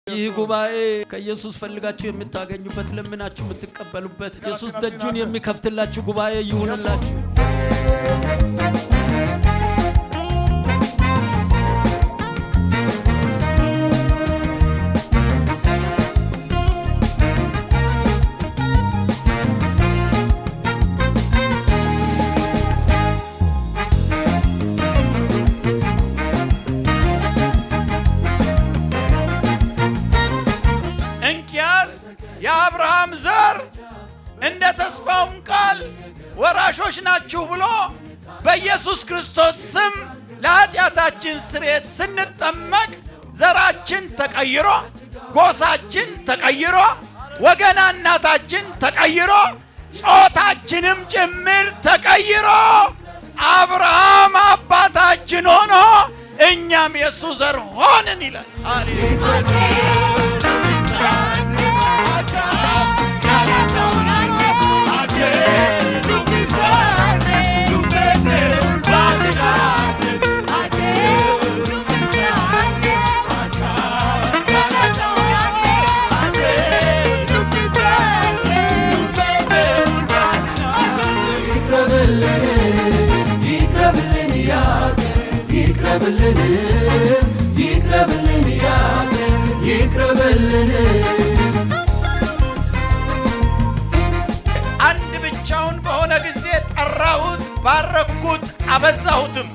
ይህ ጉባኤ ከኢየሱስ ፈልጋችሁ የምታገኙበት ለምናችሁ የምትቀበሉበት ኢየሱስ ደጁን የሚከፍትላችሁ ጉባኤ ይሁንላችሁ። የአብርሃም ዘር እንደ ተስፋውም ቃል ወራሾች ናችሁ ብሎ በኢየሱስ ክርስቶስ ስም ለኃጢአታችን ስርየት ስንጠመቅ ዘራችን ተቀይሮ፣ ጎሳችን ተቀይሮ፣ ወገናናታችን ተቀይሮ፣ ጾታችንም ጭምር ተቀይሮ አብርሃም አባታችን ሆኖ እኛም የሱ ዘር ሆንን ይላል። አንድ ብቻውን በሆነ ጊዜ ጠራሁት፣ ባረኩት፣ አበዛሁትም።